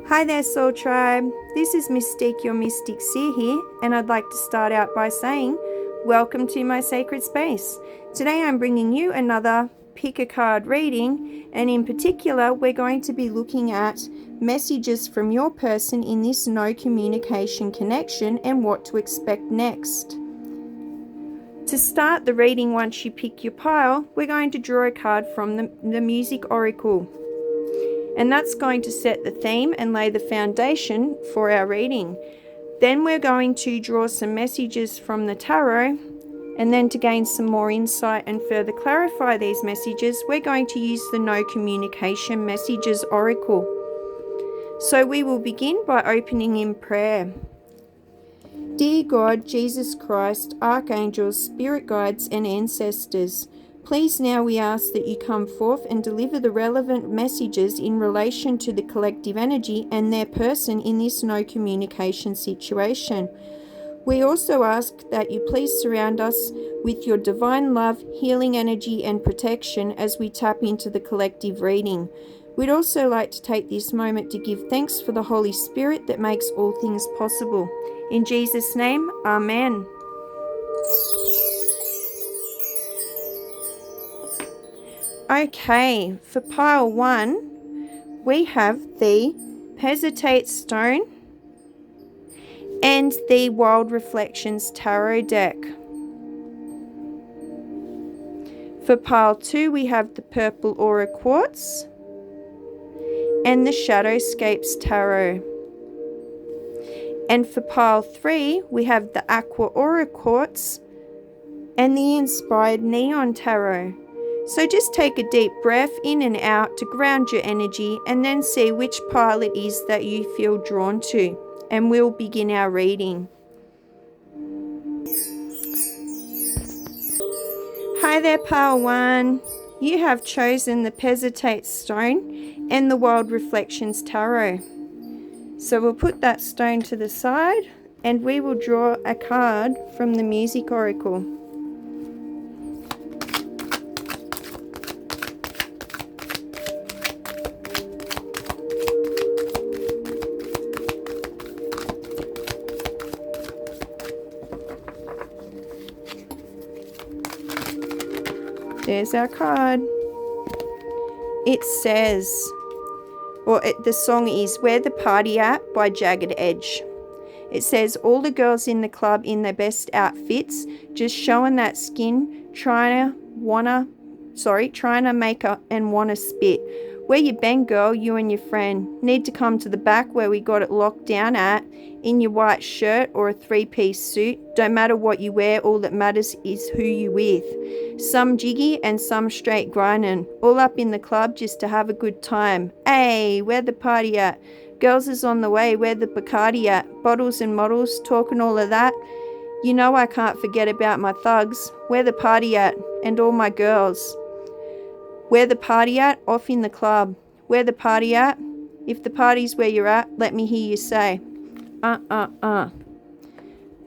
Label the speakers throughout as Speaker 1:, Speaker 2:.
Speaker 1: Hi there, Soul Tribe. This is Mystique, your Mystic Seer here, and I'd like to start out by saying, welcome to my sacred space. Today I'm bringing you another pick a card reading, and in particular, we're going to be looking at messages from your person in this no communication connection and what to expect next. To start the reading, once you pick your pile, we're going to draw a card from the Music Oracle. And that's going to set the theme and lay the foundation for our reading. Then we're going to draw some messages from the tarot, and then to gain some more insight and further clarify these messages, we're going to use the No Communication Messages Oracle. So we will begin by opening in prayer. Dear God, Jesus Christ, archangels, spirit guides, and ancestors, please now we ask that you come forth and deliver the relevant messages in relation to the collective energy and their person in this no communication situation. We also ask that you please surround us with your divine love, healing energy, and protection as we tap into the collective reading. We'd also like to take this moment to give thanks for the Holy Spirit that makes all things possible. In Jesus' name, Amen. Okay, for pile 1, we have the Hesitate Stone and the Wild Reflections Tarot deck. For pile 2, we have the Purple Aura Quartz and the Shadowscapes Tarot. And for pile 3, we have the Aqua Aura Quartz and the Inspired Neon Tarot. So just take a deep breath in and out to ground your energy, and then see which pile it is that you feel drawn to. And we'll begin our reading. Hi there, pile 1. You have chosen the Hesitate Stone and the Wild Reflections Tarot. So we'll put that stone to the side and we will draw a card from the Music Oracle. There's our card. It says, the song is Where the Party At by Jagged Edge. It says, all the girls in the club in their best outfits, just showing that skin, trying to make up and wanna spit. Where you been, girl, you and your friend? Need to come to the back where we got it locked down at, in your white shirt or a 3-piece suit. Don't matter what you wear, all that matters is who you with. Some jiggy and some straight grinding, all up in the club just to have a good time. Hey, where the party at? Girls is on the way, where the Bacardi at? Bottles and models, talking all of that. You know I can't forget about my thugs. Where the party at? And all my girls. Where the party at? Off in the club. Where the party at? If the party's where you're at, let me hear you say.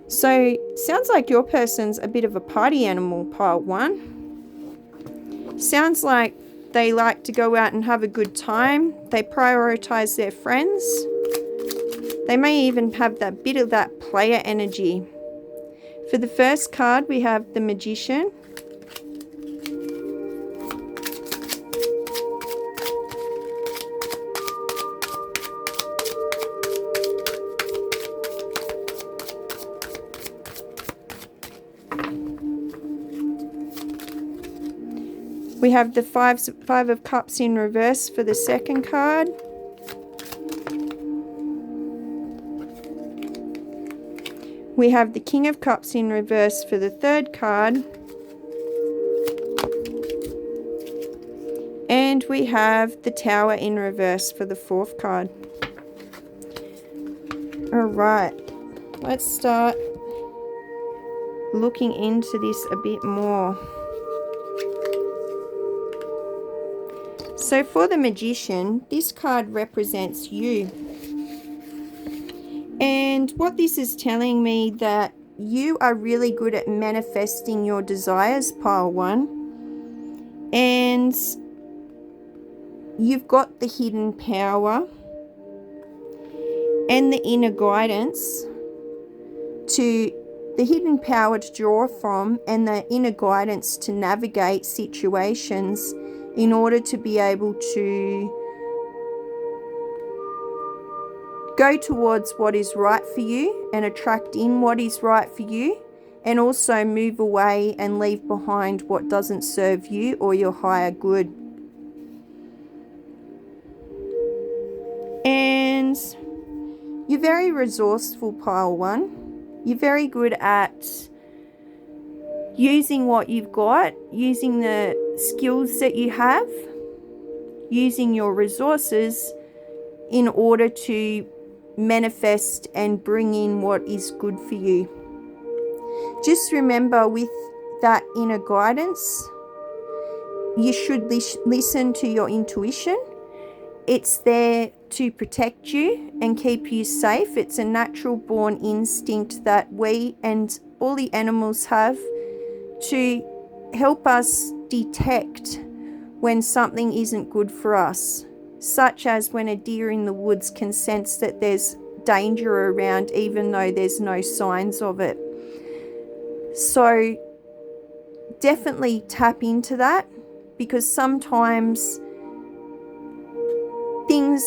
Speaker 1: So, sounds like your person's a bit of a party animal, pile 1. Sounds like they like to go out and have a good time. They prioritize their friends. They may even have that bit of that player energy. For the first card, we have the Magician. We have the Five of Cups in reverse for the second card. We have the King of Cups in reverse for the third card. And we have the Tower in reverse for the fourth card. Alright, let's start looking into this a bit more. So for the Magician, this card represents you. And what this is telling me that you are really good at manifesting your desires, pile 1. And you've got the hidden power and the inner guidance to the hidden power to draw from, and the inner guidance to navigate situations in order to be able to go towards what is right for you and attract in what is right for you, and also move away and leave behind what doesn't serve you or your higher good. And you're very resourceful, pile 1. You're very good at using what you've got, using the skills that you have, using your resources in order to manifest and bring in what is good for you. Just remember, with that inner guidance, you should listen to your intuition. It's there to protect you and keep you safe. It's a natural born instinct that we and all the animals have to help us detect when something isn't good for us, such as when a deer in the woods can sense that there's danger around even though there's no signs of it. So definitely tap into that, because sometimes things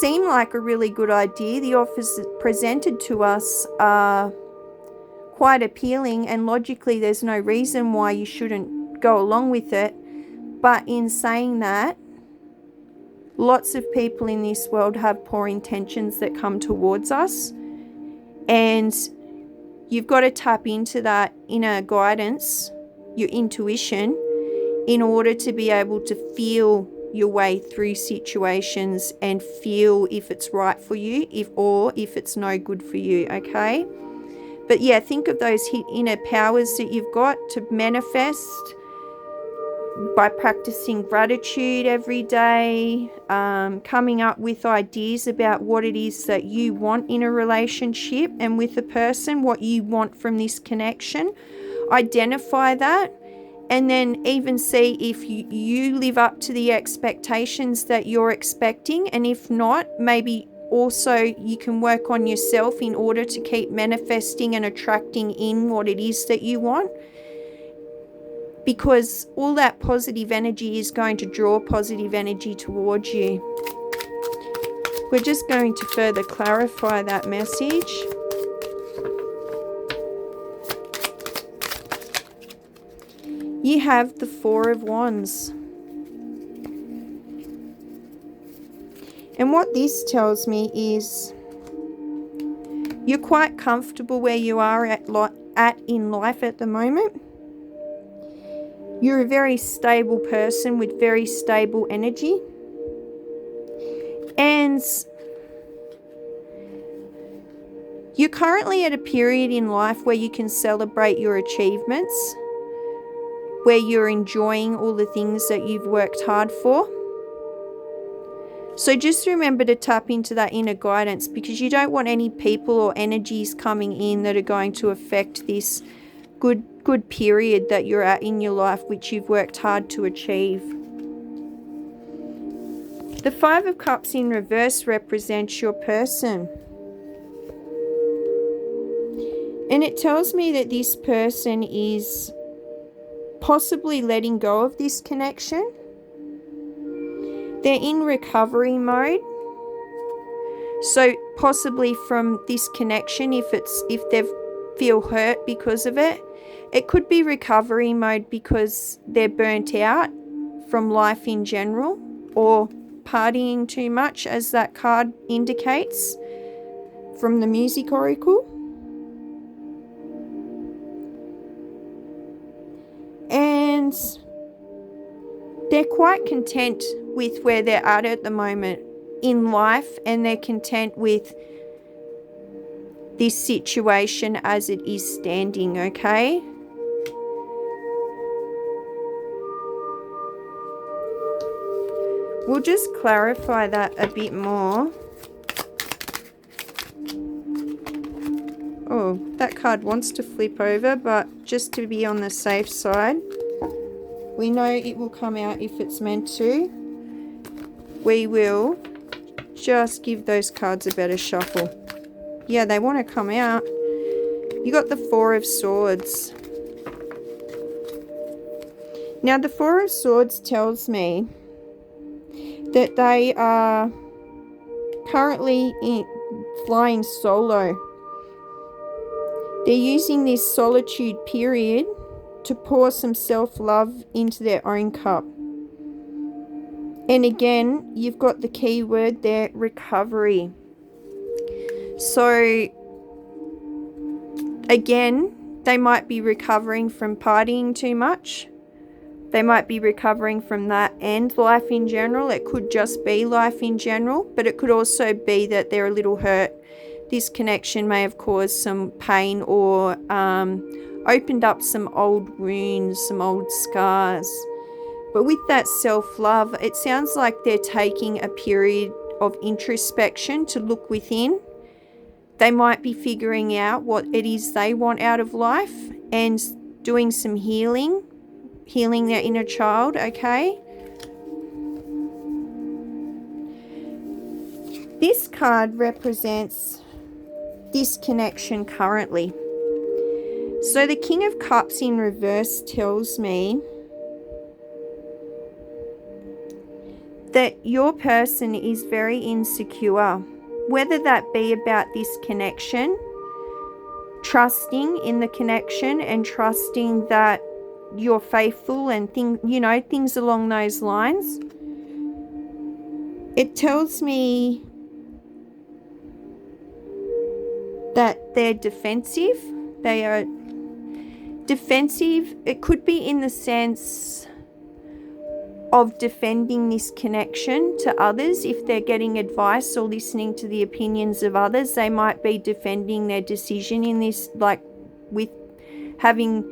Speaker 1: seem like a really good idea. The offers presented to us are quite appealing, and logically there's no reason why you shouldn't go along with it. But in saying that, lots of people in this world have poor intentions that come towards us, and you've got to tap into that inner guidance, your intuition, in order to be able to feel your way through situations and feel if it's right for you, if it's no good for you, okay? But yeah, think of those inner powers that you've got to manifest by practicing gratitude every day, coming up with ideas about what it is that you want in a relationship and with a person, what you want from this connection. Identify that, and then even see if you live up to the expectations that you're expecting, and if not, maybe also you can work on yourself in order to keep manifesting and attracting in what it is that you want, because all that positive energy is going to draw positive energy towards you. We're just going to further clarify that message. You have the Four of Wands. And what this tells me is you're quite comfortable where you are at in life at the moment. You're a very stable person with very stable energy. And you're currently at a period in life where you can celebrate your achievements, where you're enjoying all the things that you've worked hard for. So just remember to tap into that inner guidance, because you don't want any people or energies coming in that are going to affect this good period that you're at in your life, which you've worked hard to achieve. The Five of Cups in reverse represents your person. And it tells me that this person is possibly letting go of this connection. They're in recovery mode. So possibly from this connection, if they feel hurt because of it, it could be recovery mode because they're burnt out from life in general, or partying too much, as that card indicates from the Music Oracle. And they're quite content with where they're at the moment in life, and they're content with this situation as it is standing, okay? We'll just clarify that a bit more. Oh, that card wants to flip over, but just to be on the safe side, we know it will come out if it's meant to. We will just give those cards a better shuffle. Yeah, they want to come out. You got the Four of Swords. Now, the Four of Swords tells me that they are currently flying solo. They're using this solitude period to pour some self-love into their own cup. And again, you've got the key word there, recovery. So, again, they might be recovering from partying too much. They might be recovering from that and life in general. It could just be life in general, but it could also be that they're a little hurt. This connection may have caused some pain or opened up some old wounds, some old scars. But with that self-love, it sounds like they're taking a period of introspection to look within. They might be figuring out what it is they want out of life and doing some healing their inner child, okay? This card represents this connection currently. So the King of Cups in reverse tells me that your person is very insecure, whether that be about this connection, trusting in the connection and trusting that you're faithful and things along those lines. It tells me that they're defensive. They are defensive. It could be in the sense of defending this connection to others. If they're getting advice or listening to the opinions of others, they might be defending their decision in this, like with having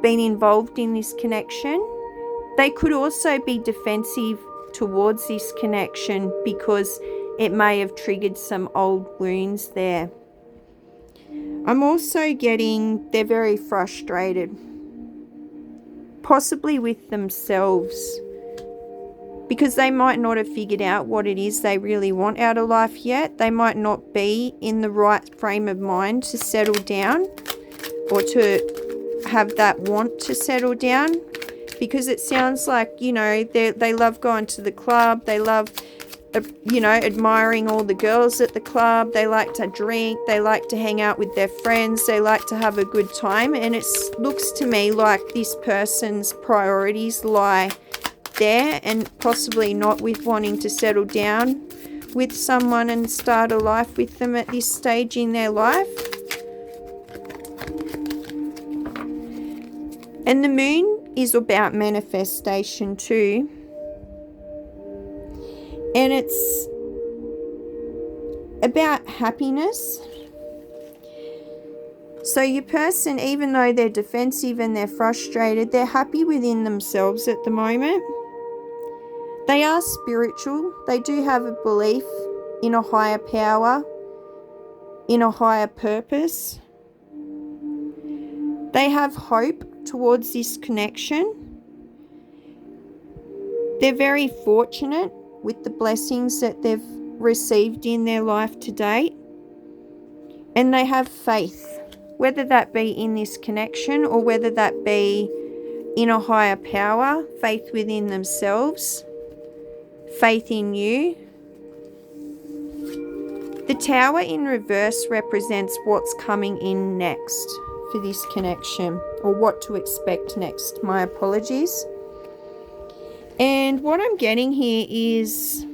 Speaker 1: been involved in this connection. They could also be defensive towards this connection because it may have triggered some old wounds there. I'm also getting they're very frustrated, possibly with themselves, because they might not have figured out what it is they really want out of life yet. They might not be in the right frame of mind to settle down or to have that want to settle down, because it sounds like, they love going to the club. They love, admiring all the girls at the club. They like to drink. They like to hang out with their friends. They like to have a good time. And it looks to me like this person's priorities lie there, and possibly not with wanting to settle down with someone and start a life with them at this stage in their life. And the moon is about manifestation too. And it's about happiness. So your person, even though they're defensive and they're frustrated, they're happy within themselves at the moment. They are spiritual. They do have a belief in a higher power, in a higher purpose. They have hope towards this connection. They're very fortunate with the blessings that they've received in their life to date. And they have faith, whether that be in this connection or whether that be in a higher power, faith within themselves, faith in you. The Tower in reverse represents what's coming in next for this connection, or what to expect next. My apologies. And what I'm getting here is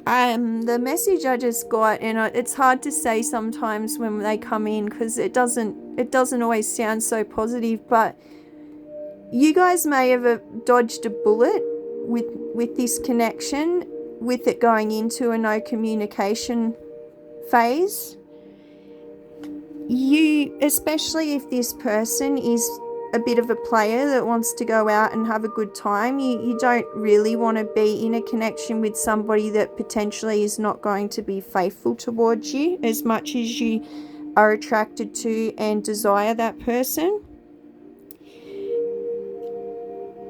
Speaker 1: the message I just got, and it's hard to say sometimes when they come in because it doesn't always sound so positive, but you guys may have dodged a bullet with this connection, with it going into a no communication phase. You, especially if this person is a bit of a player that wants to go out and have a good time, you don't really want to be in a connection with somebody that potentially is not going to be faithful towards you as much as you are attracted to and desire that person.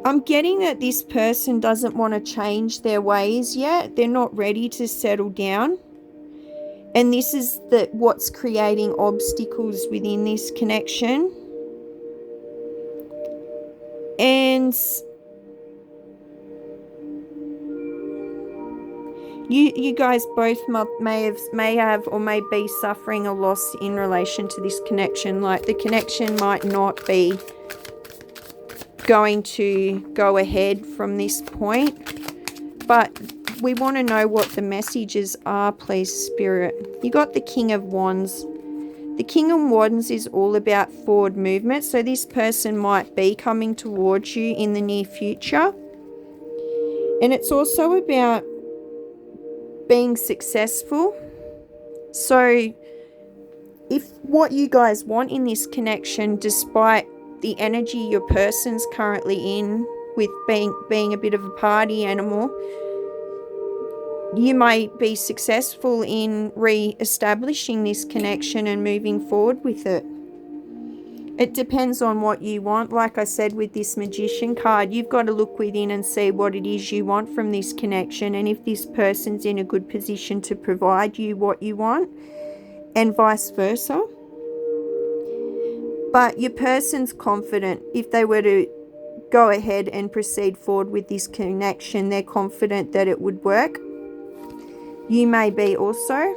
Speaker 1: I'm getting that this person doesn't want to change their ways yet. They're not ready to settle down. And this is what's creating obstacles within this connection. And you guys both may have or may be suffering a loss in relation to this connection. Like, the connection might not be going to go ahead from this point, but we want to know what the messages are, please, Spirit. You got the King of Wands. The King of Wands is all about forward movement, so this person might be coming towards you in the near future. And it's also about being successful. So if what you guys want in this connection, despite the energy your person's currently in, with being a bit of a party animal, you might be successful in re-establishing this connection and moving forward with it. It depends on what you want. Like I said, with this Magician card, you've got to look within and see what it is you want from this connection, and if this person's in a good position to provide you what you want, and vice versa. But your person's confident. If they were to go ahead and proceed forward with this connection, they're confident that it would work. You may be also.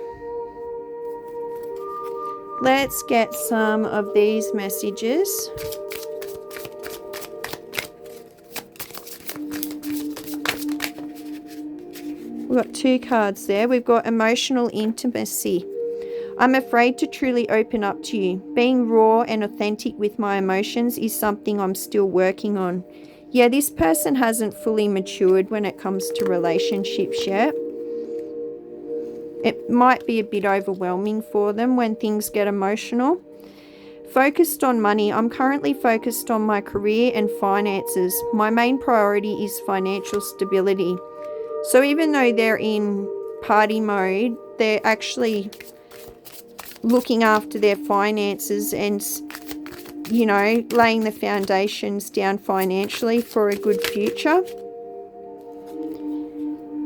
Speaker 1: Let's get some of these messages. We've got 2 cards there. We've got emotional intimacy. I'm afraid to truly open up to you. Being raw and authentic with my emotions is something I'm still working on. Yeah, this person hasn't fully matured when it comes to relationships yet. It might be a bit overwhelming for them when things get emotional. Focused on money. I'm currently focused on my career and finances. My main priority is financial stability. So even though they're in party mode, they're actually looking after their finances and, you know, laying the foundations down financially for a good future.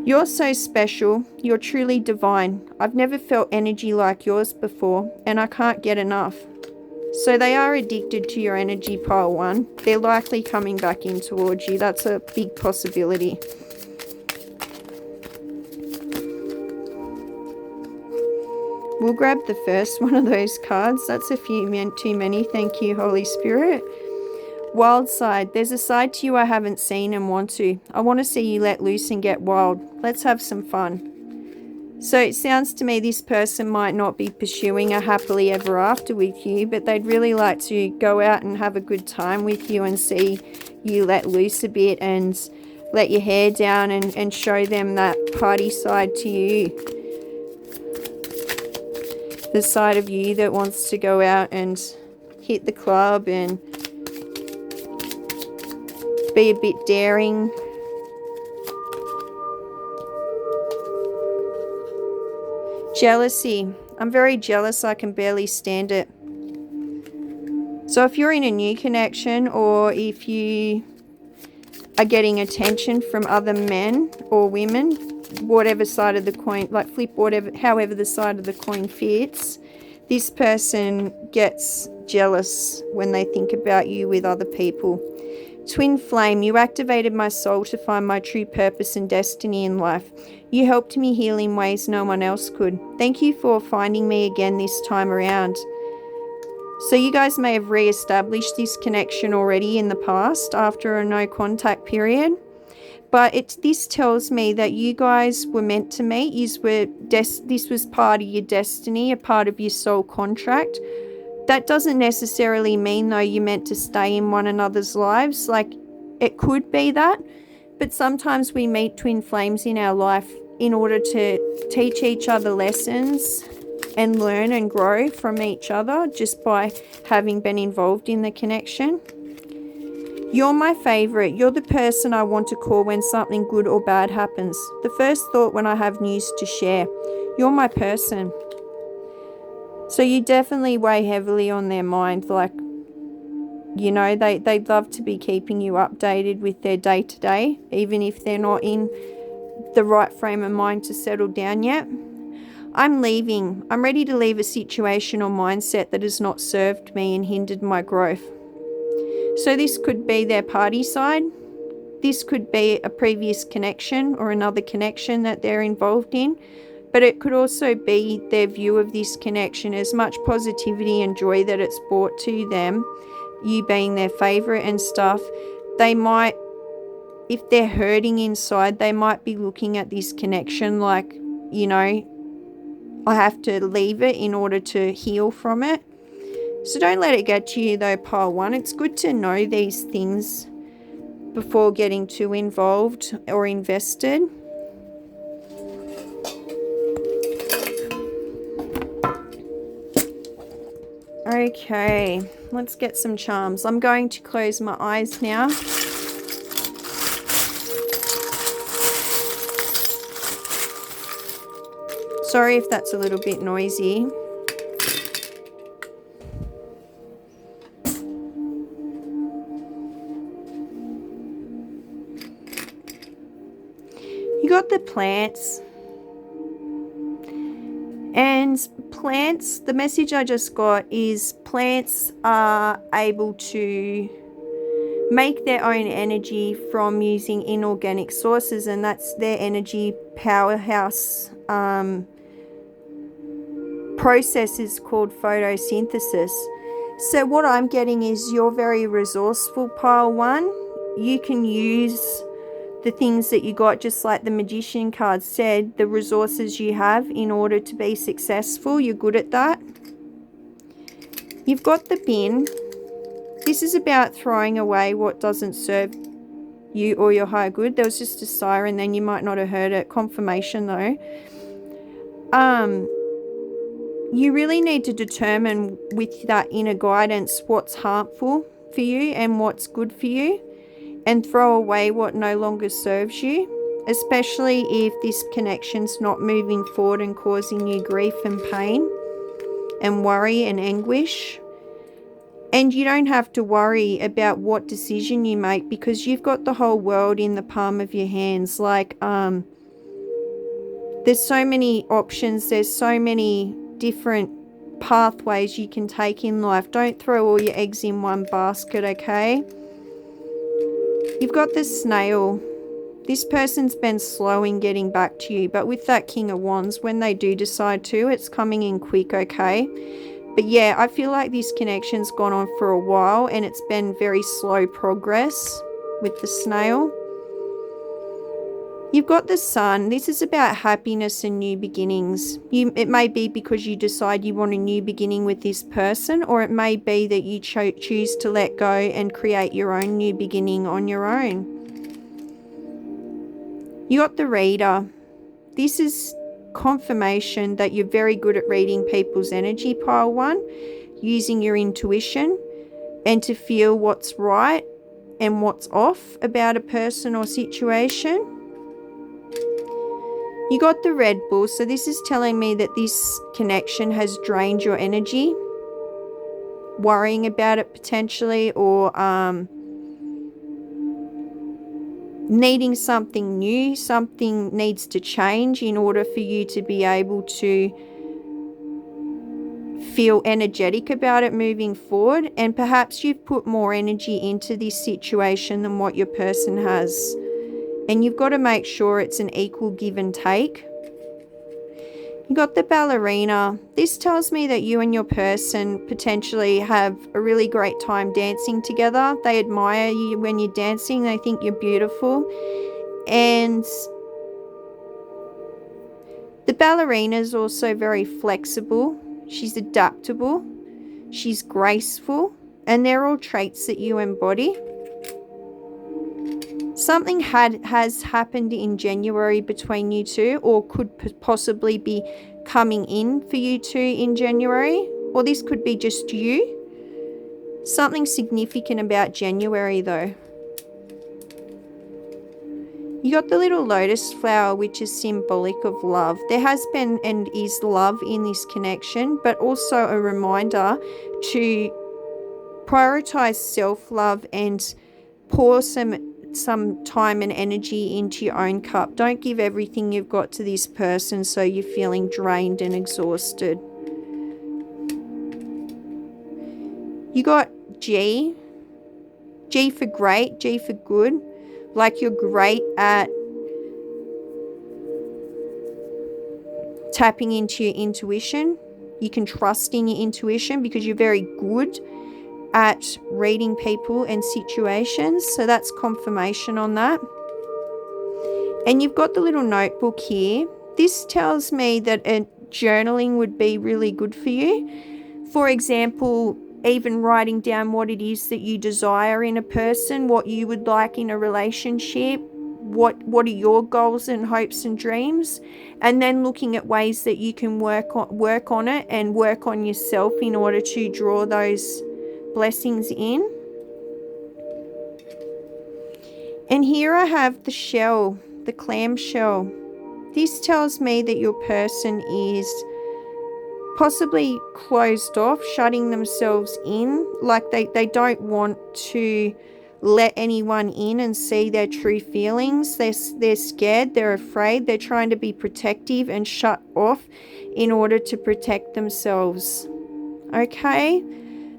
Speaker 1: You're so special. You're truly divine. I've never felt energy like yours before, and I can't get enough. So they are addicted to your energy, pile 1. They're likely coming back in towards you. That's a big possibility. We'll grab the first one of those cards. That's a few too many. Thank you, Holy Spirit. Wild side. There's a side to you I haven't seen and want to. I want to see you let loose and get wild. Let's have some fun. So it sounds to me this person might not be pursuing a happily ever after with you, but they'd really like to go out and have a good time with you and see you let loose a bit and let your hair down and show them that party side to you. The side of you that wants to go out and hit the club and be a bit daring. Jealousy. I'm very jealous. I can barely stand it. So if you're in a new connection, or if you are getting attention from other men or women, whatever side of the coin, like flip however the side of the coin fits, this person gets jealous when they think about you with other people. Twin flame. You activated my soul to find my true purpose and destiny in life. You helped me heal in ways no one else could. Thank you for finding me again this time around. So you guys may have re-established this connection already in the past after a no contact period. But this tells me that you guys were meant to meet. This was part of your destiny, a part of your soul contract. That doesn't necessarily mean, though, you're meant to stay in one another's lives. Like, it could be that. But sometimes we meet twin flames in our life in order to teach each other lessons and learn and grow from each other just by having been involved in the connection. You're my favorite. You're the person I want to call when something good or bad happens. The first thought when I have news to share. You're my person. So you definitely weigh heavily on their mind. Like, You know, they'd love to be keeping you updated with their day-to-day, even if they're not in the right frame of mind to settle down yet. I'm leaving. I'm ready to leave a situation or mindset that has not served me and hindered my growth. So this could be their party side. This could be a previous connection or another connection that they're involved in. But it could also be their view of this connection, as much positivity and joy that it's brought to them, you being their favorite and stuff. They might, if they're hurting inside, they might be looking at this connection like, you know, I have to leave it in order to heal from it. So don't let it get to you though, pile one. It's good to know these things before getting too involved or invested. Okay, let's get some charms. I'm going to close my eyes now. Sorry if that's a little bit noisy. You got the plants. And plants, the message I just got is plants are able to make their own energy from using inorganic sources, and that's their energy powerhouse process is called photosynthesis. So what I'm getting is you're very resourceful, pile one. You can use the things that you got, just like the magician card said, the resources you have in order to be successful. You're good at that. You've got the bin. This is about throwing away what doesn't serve you or your higher good. There was just a siren then, you might not have heard it. Confirmation though. You really need to determine with that inner guidance what's harmful for you and what's good for you, and throw away what no longer serves you, especially if this connection's not moving forward and causing you grief and pain and worry and anguish. And you don't have to worry about what decision you make, because you've got the whole world in the palm of your hands. Like, there's so many options, there's so many different pathways you can take in life. Don't throw all your eggs in one basket, okay? You've got the snail. This person's been slow in getting back to you, but with that King of Wands, when they do decide to, it's coming in quick, okay? But yeah, I feel like this connection's gone on for a while and it's been very slow progress with the snail. You've got the Sun. This is about happiness and new beginnings. It may be because you decide you want a new beginning with this person, or it may be that you choose to let go and create your own new beginning on your own. You got the Reader. This is confirmation that you're very good at reading people's energy, pile one, using your intuition and to feel what's right and what's off about a person or situation. You got the Red Bull, so this is telling me that this connection has drained your energy, worrying about it potentially, or needing something new. Something needs to change in order for you to be able to feel energetic about it moving forward. And perhaps you've put more energy into this situation than what your person has. And you've got to make sure it's an equal give and take. You got the Ballerina. This tells me that you and your person potentially have a really great time dancing together. They admire you when you're dancing. They think you're beautiful. And the ballerina is also very flexible. She's adaptable. She's graceful. And they're all traits that you embody. Something has happened in January between you two, or could possibly be coming in for you two in January, or this could be just you. Something significant about January though. You got the little lotus flower, which is symbolic of love. There has been and is love in this connection, but also a reminder to prioritize self-love and pour some time and energy into your own cup. Don't give everything you've got to this person so you're feeling drained and exhausted. You got G for great, G for good. Like you're great at tapping into your intuition. You can trust in your intuition because you're very good at reading people and situations. So that's confirmation on that. And you've got the little notebook here. This tells me that journaling would be really good for you. For example, even writing down what it is that you desire in a person, what you would like in a relationship, what are your goals and hopes and dreams, and then looking at ways that you can work on it and work on yourself in order to draw those blessings in. And here I have the shell, the clam shell. This tells me that your person is possibly closed off, shutting themselves in, like they don't want to let anyone in and see their true feelings. They're scared, they're afraid, they're trying to be protective and shut off in order to protect themselves. Okay,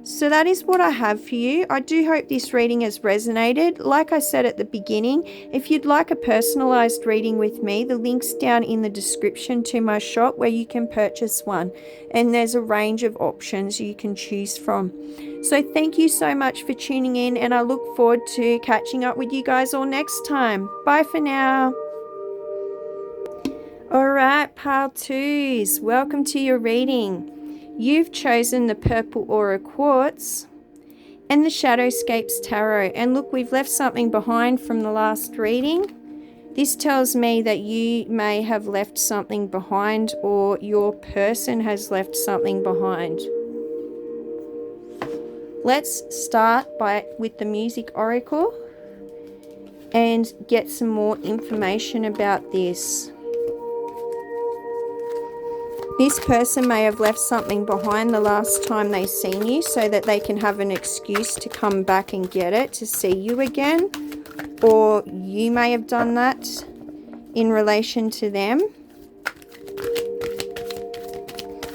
Speaker 1: so that is what I have for you. I do hope this reading has resonated. Like I said at the beginning, if you'd like a personalized reading with me, the link's down in the description to my shop where you can purchase one. And there's a range of options you can choose from. So thank you so much for tuning in, and I look forward to catching up with you guys all next time. Bye for now. Alright, pile twos, welcome to your reading. You've chosen the Purple Aura Quartz and the Shadowscapes Tarot. And look, we've left something behind from the last reading. This tells me that you may have left something behind, or your person has left something behind. Let's start with the Music Oracle and get some more information about this. This person may have left something behind the last time they seen you so that they can have an excuse to come back and get it, to see you again. Or you may have done that in relation to them.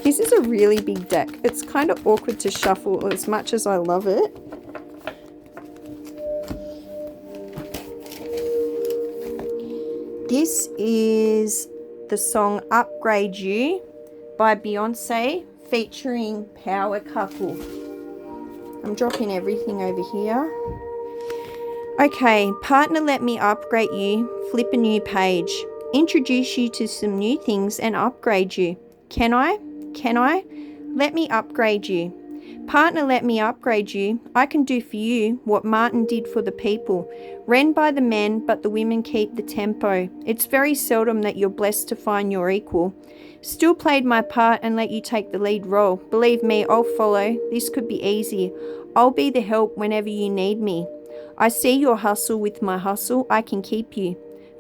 Speaker 1: This is a really big deck. It's kind of awkward to shuffle as much as I love it. This is the song Upgrade You by Beyonce featuring Power Couple. I'm dropping everything over here. Okay, partner, let me upgrade you. Flip a new page. Introduce you to some new things and upgrade you. Can I? Can I? Let me upgrade you. Partner, let me upgrade you. I can do for you what Martin did for the people. Ran by the men, but the women keep the tempo. It's very seldom that you're blessed to find your equal. Still played my part and let you take the lead role. Believe me, I'll follow. This could be easy. I'll be the help whenever you need me. I see your hustle with my hustle. I can keep you.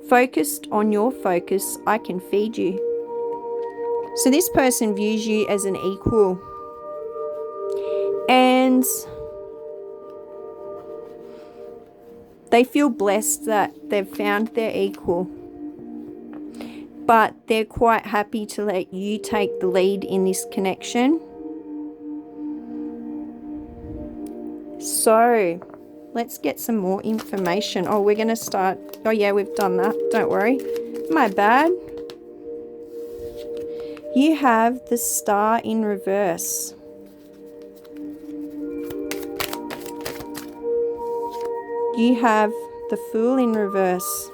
Speaker 1: Focused on your focus, I can feed you. So this person views you as an equal. And they feel blessed that they've found their equal. But they're quite happy to let you take the lead in this connection. So let's get some more information. Oh, we're going to start. Oh, yeah, we've done that. Don't worry. My bad. You have the Star in reverse. You have the Fool in reverse.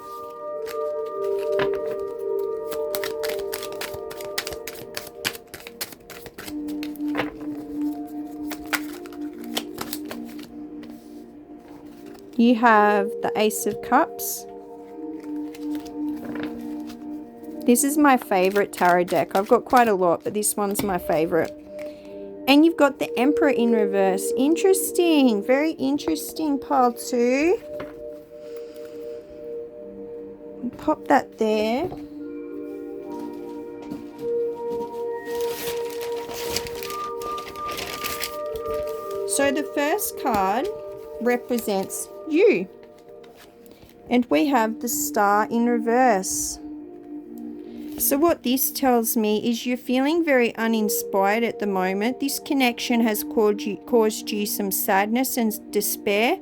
Speaker 1: You have the Ace of Cups. This is my favorite tarot deck. I've got quite a lot, but this one's my favorite. And you've got the Emperor in reverse. Interesting. Very interesting, pile two. Pop that there. So the first card represents you. And we have the Star in reverse. So what this tells me is you're feeling very uninspired at the moment. This connection has caused you some sadness and despair.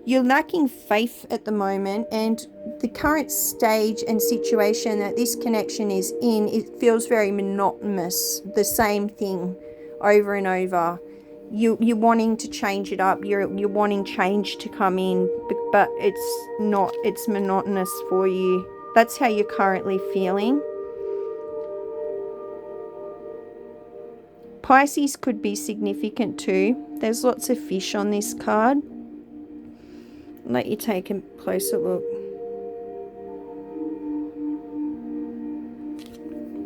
Speaker 1: You're lacking faith at the moment, and the current stage and situation that this connection is in, it feels very monotonous, the same thing over and over. You're wanting to change it up, you're wanting change to come in, but it's monotonous for you. That's how you're currently feeling. Pisces could be significant too. There's lots of fish on this card. Let you take a closer look.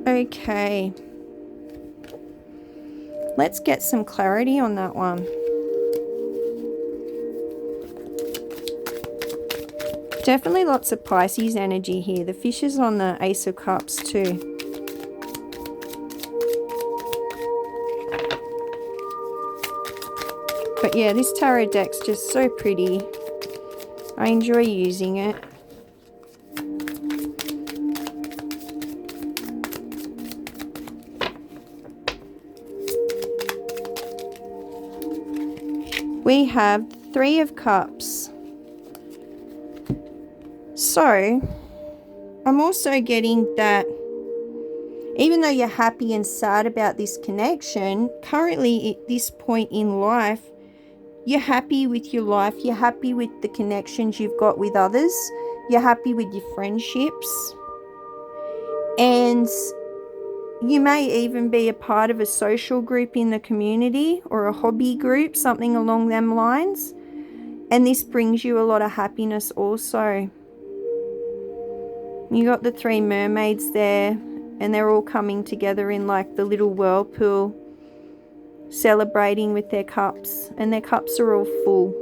Speaker 1: Okay. Let's get some clarity on that one. Definitely lots of Pisces energy here. The fish is on the Ace of Cups too. But yeah, this tarot deck's just so pretty. I enjoy using it. We have Three of Cups. So, I'm also getting that even though you're happy and sad about this connection, currently at this point in life, you're happy with your life, you're happy with the connections you've got with others, you're happy with your friendships, and you may even be a part of a social group in the community or a hobby group, something along them lines, and this brings you a lot of happiness also. You got the three mermaids there, and they're all coming together in like the little whirlpool, celebrating with their cups, and their cups are all full.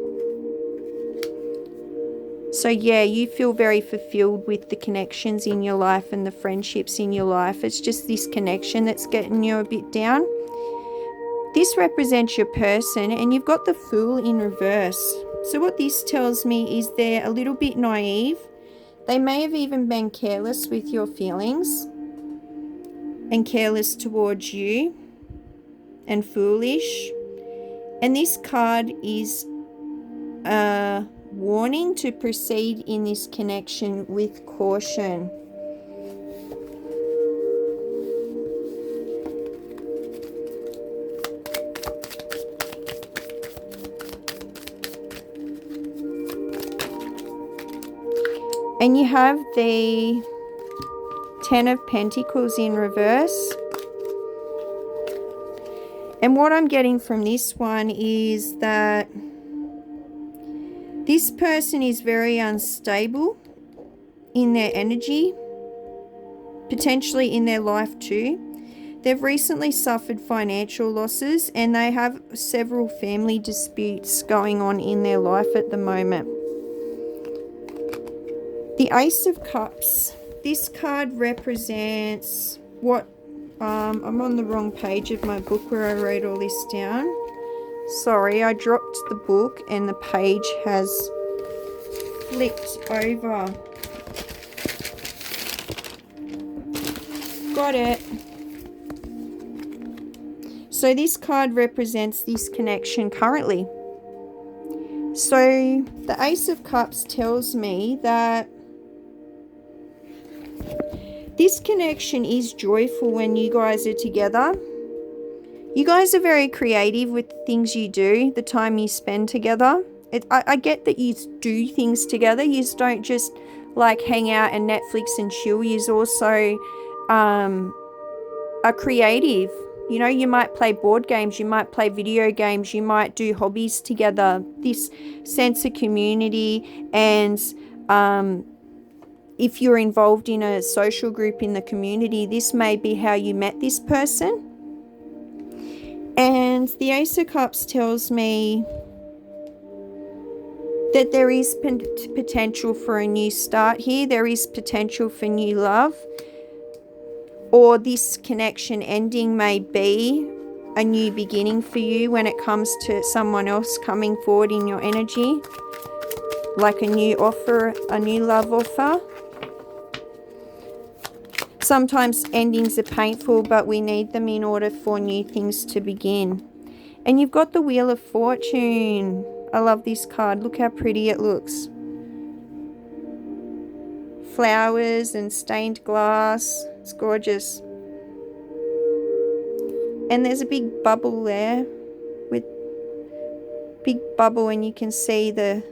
Speaker 1: So yeah, you feel very fulfilled with the connections in your life and the friendships in your life. It's just this connection that's getting you a bit down. This represents your person, and you've got the Fool in reverse. So what this tells me is they're a little bit naive. They may have even been careless with your feelings and careless towards you and foolish. And this card is a warning to proceed in this connection with caution. And you have the Ten of Pentacles in reverse. And what I'm getting from this one is that this person is very unstable in their energy, potentially in their life too. They've recently suffered financial losses, and they have several family disputes going on in their life at the moment. The Ace of Cups. This card represents what I'm on the wrong page of my book where I wrote all this down. Sorry, I dropped the book and the page has flipped over. Got it. So this card represents this connection currently. So the Ace of Cups tells me that this connection is joyful when you guys are together. You guys are very creative with the things you do, the time you spend together. I get that you do things together. You don't just like hang out and Netflix and chill. You also are creative. You know, you might play board games, you might play video games, you might do hobbies together. This sense of community, and if you're involved in a social group in the community, this may be how you met this person. And the Ace of Cups tells me that there is potential for a new start here. There is potential for new love. Or this connection ending may be a new beginning for you when it comes to someone else coming forward in your energy, like a new offer, a new love offer. Sometimes endings are painful, but we need them in order for new things to begin. And you've got the Wheel of Fortune. I love this card. Look how pretty it looks. Flowers and stained glass. It's gorgeous. And there's a big bubble there, with big bubble, and you can see the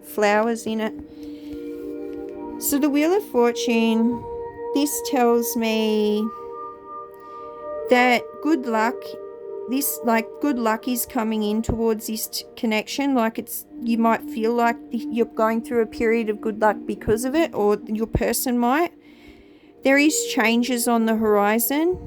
Speaker 1: flowers in it. So the Wheel of Fortune, this tells me that good luck, good luck is coming in towards this connection. Like you might feel like you're going through a period of good luck because of it, or your person might. There is changes on the horizon.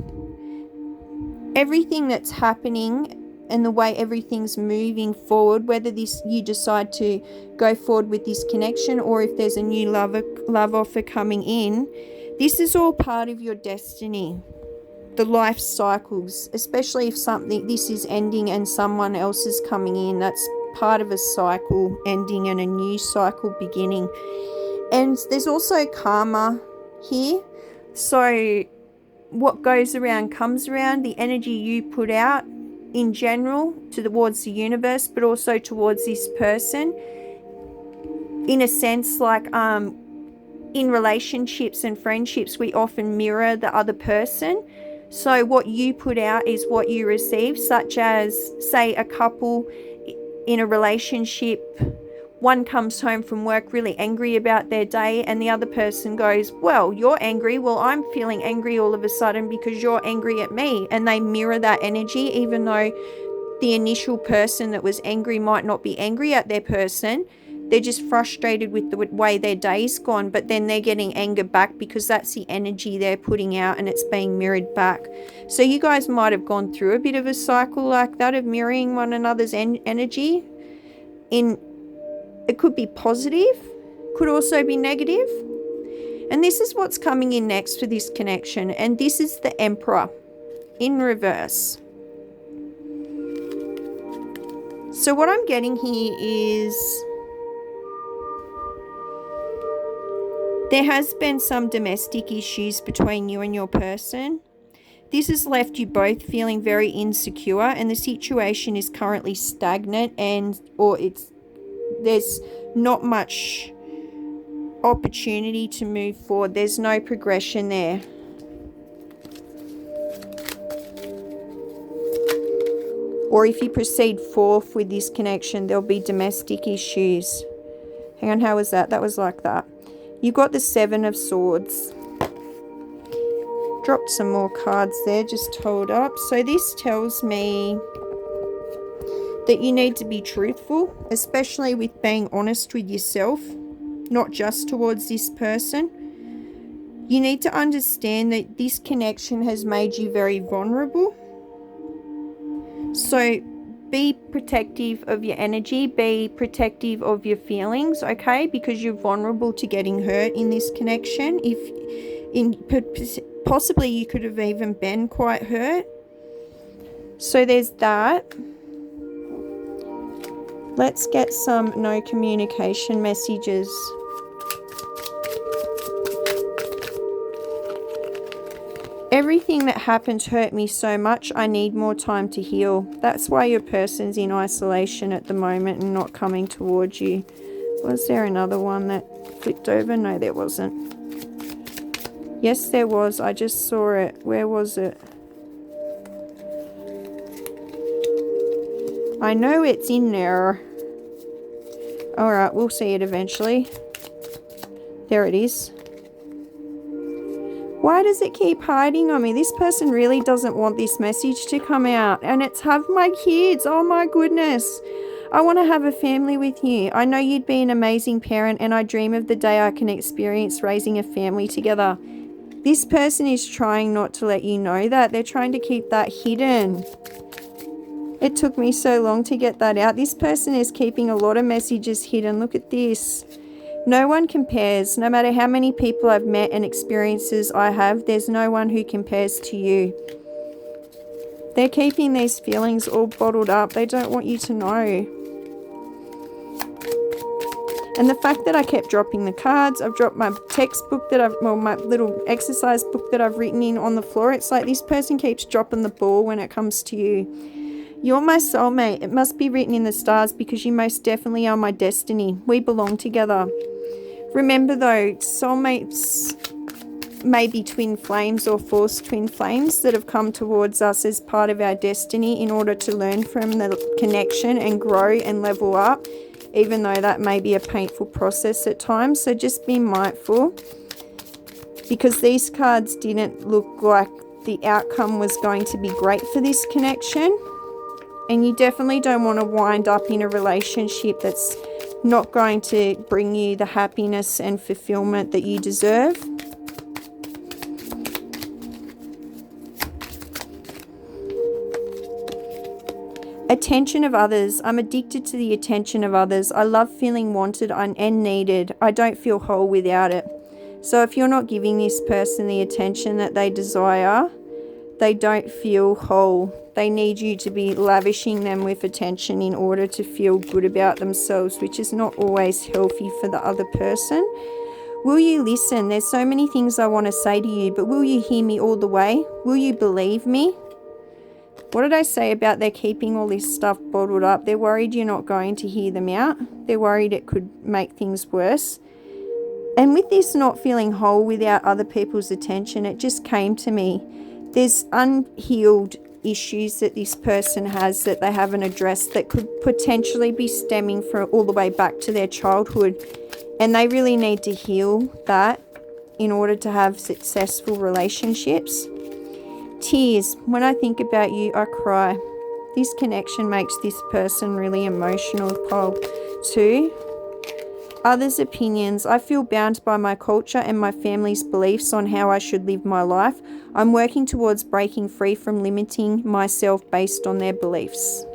Speaker 1: Everything that's happening and the way everything's moving forward, whether you decide to go forward with this connection or if there's a new love offer coming in, this is all part of your destiny. The life cycles, especially if this is ending and someone else is coming in, that's part of a cycle ending and a new cycle beginning. And there's also karma here. So what goes around comes around. The energy you put out in general towards the universe, but also towards this person, in a sense, like in relationships and friendships, we often mirror the other person. So what you put out is what you receive, such as, say, a couple in a relationship, one comes home from work really angry about their day, and the other person goes, well, you're angry. Well, I'm feeling angry all of a sudden because you're angry at me. And they mirror that energy, even though the initial person that was angry might not be angry at their person. They're just frustrated with the way their day's gone, but then they're getting anger back because that's the energy they're putting out and it's being mirrored back. So you guys might have gone through a bit of a cycle like that of mirroring one another's energy. It could be positive, could also be negative. And this is what's coming in next for this connection. And this is the Emperor in reverse. So what I'm getting here is there has been some domestic issues between you and your person. This has left you both feeling very insecure, and the situation is currently stagnant, there's not much opportunity to move forward. There's no progression there. Or if you proceed forth with this connection, there'll be domestic issues. Hang on, how was that? That was like that. You got the Seven of Swords. Dropped some more cards there, just to hold up. So this tells me that you need to be truthful, especially with being honest with yourself, not just towards this person. You need to understand that this connection has made you very vulnerable. So be protective of your energy, be protective of your feelings, okay? Because you're vulnerable to getting hurt in this connection. Possibly you could have even been quite hurt. So there's that. Let's get some no communication messages. Everything that happened hurt me so much, I need more time to heal. That's why your person's in isolation at the moment and not coming towards you. Was there another one that flipped over? No, there wasn't. Yes, there was. I just saw it. Where was it? I know it's in there. Alright, we'll see it eventually. There it is. Why does it keep hiding on me? This person really doesn't want this message to come out. And it's have my kids. Oh my goodness. I want to have a family with you. I know you'd be an amazing parent, and I dream of the day I can experience raising a family together. This person is trying not to let you know that. They're trying to keep that hidden. It took me so long to get that out. This person is keeping a lot of messages hidden. Look at this. No one compares. No matter how many people I've met and experiences I have, there's no one who compares to you. They're keeping these feelings all bottled up. They don't want you to know. And the fact that I kept dropping the cards, I've dropped my textbook that my little exercise book that I've written in on the floor. It's like this person keeps dropping the ball when it comes to you. You're my soulmate. It must be written in the stars because you most definitely are my destiny. We belong together. Remember though, soulmates may be twin flames or forced twin flames that have come towards us as part of our destiny in order to learn from the connection and grow and level up, even though that may be a painful process at times. So just be mindful, because these cards didn't look like the outcome was going to be great for this connection. And you definitely don't want to wind up in a relationship that's not going to bring you the happiness and fulfillment that you deserve. Attention of others. I'm addicted to the attention of others. I love feeling wanted and needed. I don't feel whole without it. So if you're not giving this person the attention that they desire, they don't feel whole. They need you to be lavishing them with attention in order to feel good about themselves, which is not always healthy for the other person. Will you listen? There's so many things I want to say to you, but will you hear me all the way? Will you believe me? What did I say about they're keeping all this stuff bottled up? They're worried you're not going to hear them out. They're worried it could make things worse. And with this not feeling whole without other people's attention, it just came to me. There's unhealed issues that this person has that they haven't addressed that could potentially be stemming from all the way back to their childhood. And they really need to heal that in order to have successful relationships. Tears. When I think about you, I cry. This connection makes this person really emotional. Pile 2. Others' opinions. I feel bound by my culture and my family's beliefs on how I should live my life. I'm working towards breaking free from limiting myself based on their beliefs.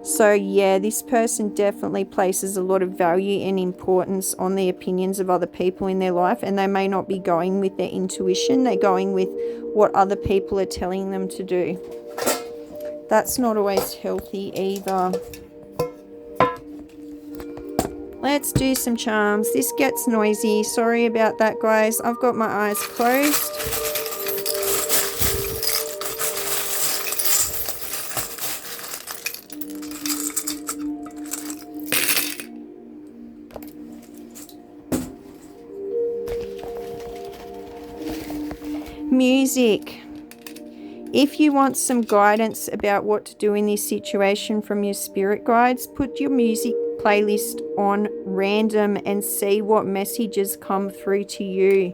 Speaker 1: So yeah, this person definitely places a lot of value and importance on the opinions of other people in their life, and they may not be going with their intuition. They're going with what other people are telling them to do. That's not always healthy either. Let's do some charms. This gets noisy. Sorry about that, guys. I've got my eyes closed. Music. If you want some guidance about what to do in this situation from your spirit guides, put your music playlist on random and see what messages come through to you.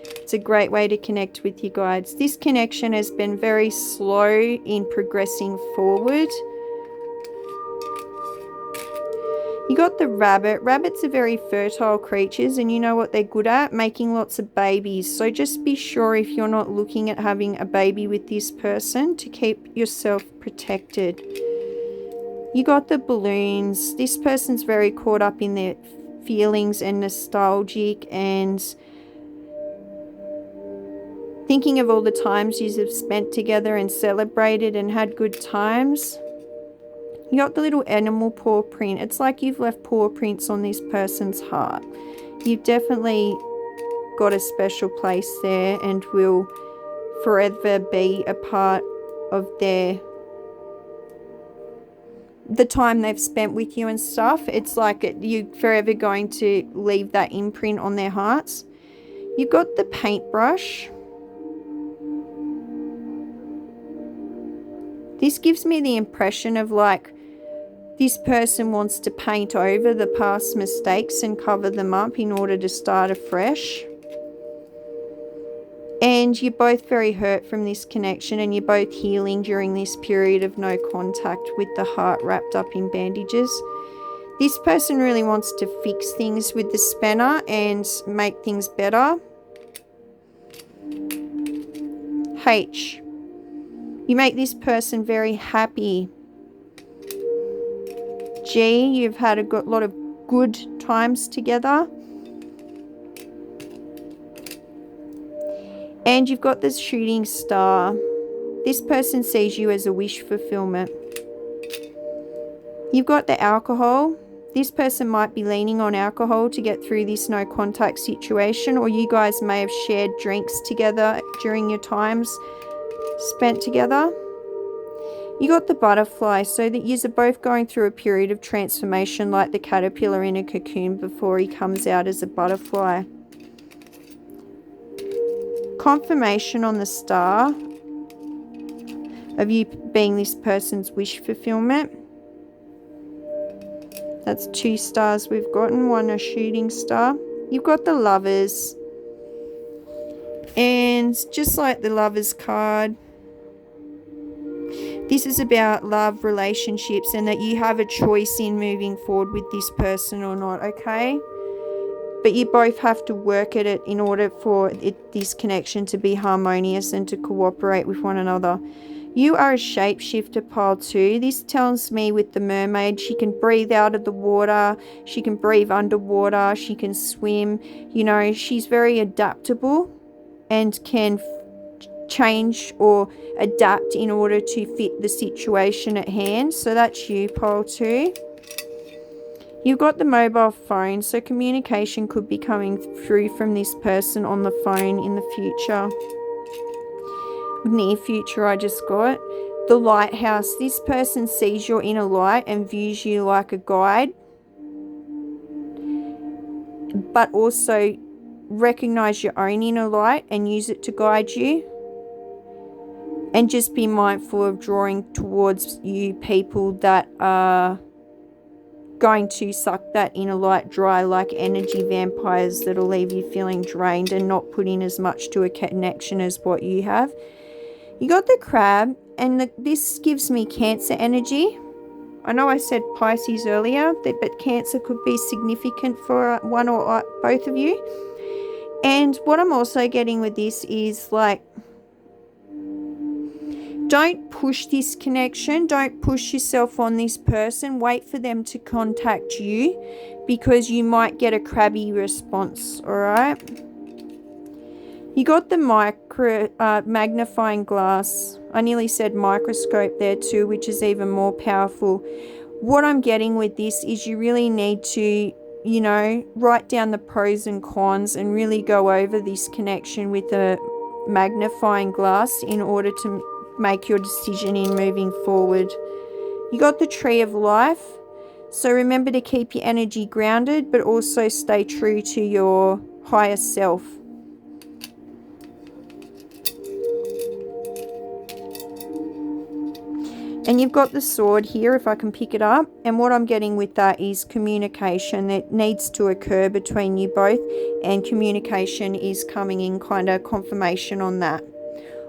Speaker 1: It's a great way to connect with your guides. This connection has been very slow in progressing forward. You got the rabbit. Rabbits are very fertile creatures, and you know what they're good at? Making lots of babies. So just be sure if you're not looking at having a baby with this person to keep yourself protected. You got the balloons. This person's very caught up in their feelings and nostalgic and thinking of all the times you have spent together and celebrated and had good times. You got the little animal paw print. It's like you've left paw prints on this person's heart. You've definitely got a special place there and will forever be a part of the time they've spent with you and stuff. It's like you're forever going to leave that imprint on their hearts. You've got the paintbrush. This gives me the impression of like this person wants to paint over the past mistakes and cover them up in order to start afresh. And you're both very hurt from this connection, and you're both healing during this period of no contact with the heart wrapped up in bandages. This person really wants to fix things with the spanner and make things better. H. You make this person very happy. G. You've had a lot of good times together. And you've got this shooting star. This person sees you as a wish fulfillment. You've got the alcohol. This person might be leaning on alcohol to get through this no contact situation, or you guys may have shared drinks together during your times spent together. You got the butterfly, so that yous are both going through a period of transformation like the caterpillar in a cocoon before he comes out as a butterfly. Confirmation on the star of you being this person's wish fulfillment. That's 2 stars we've gotten, 1 a shooting star. You've got the lovers. And just like the lovers card, this is about love, relationships, and that you have a choice in moving forward with this person or not, okay? But you both have to work at it in order for this connection to be harmonious and to cooperate with one another. You are a shapeshifter, pile 2. This tells me with the mermaid, she can breathe out of the water, she can breathe underwater, she can swim. You know, she's very adaptable and can change or adapt in order to fit the situation at hand. So that's you, pile 2. You've got the mobile phone, so communication could be coming through from this person on the phone in the future. Near future, I just got. The lighthouse. This person sees your inner light and views you like a guide, but also recognize your own inner light and use it to guide you. And just be mindful of drawing towards you people that are going to suck that inner light dry, like energy vampires that'll leave you feeling drained and not put in as much to a connection as what you have. You got the crab, and this gives me Cancer energy. I know I said Pisces earlier, but Cancer could be significant for one or both of you. And what I'm also getting with this is like, don't push this connection. Don't push yourself on this person. Wait for them to contact you, because you might get a crabby response, all right? You got the magnifying glass. I nearly said microscope there too, which is even more powerful. What I'm getting with this is you really need to, you know, write down the pros and cons and really go over this connection with a magnifying glass in order to make your decision in moving forward. You got the tree of life. So remember to keep your energy grounded, but also stay true to your higher self. And you've got the sword here, if I can pick it up. And what I'm getting with that is communication that needs to occur between you both. And communication is coming in, kind of confirmation on that.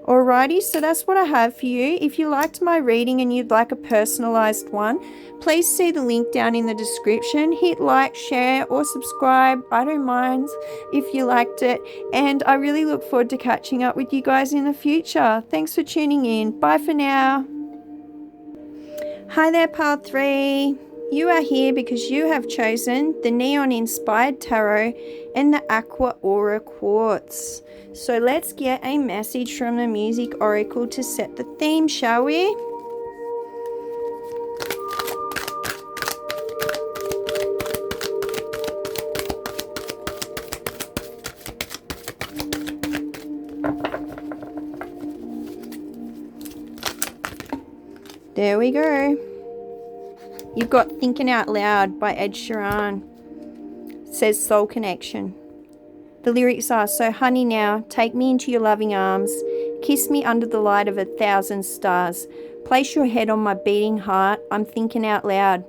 Speaker 1: Alrighty, so that's what I have for you. If you liked my reading and you'd like a personalized one, please see the link down in the description. Hit like, share, or subscribe. I don't mind if you liked it. And I really look forward to catching up with you guys in the future. Thanks for tuning in. Bye for now. Hi there, Pile 3. You are here because you have chosen the Neon Inspired Tarot and the Aqua Aura Quartz. So let's get a message from the Music Oracle to set the theme, shall we? There we go. You've got Thinking Out Loud by Ed Sheeran. It says Soul Connection. The lyrics are, so honey now, take me into your loving arms. Kiss me under the light of 1,000 stars. Place your head on my beating heart. I'm thinking out loud.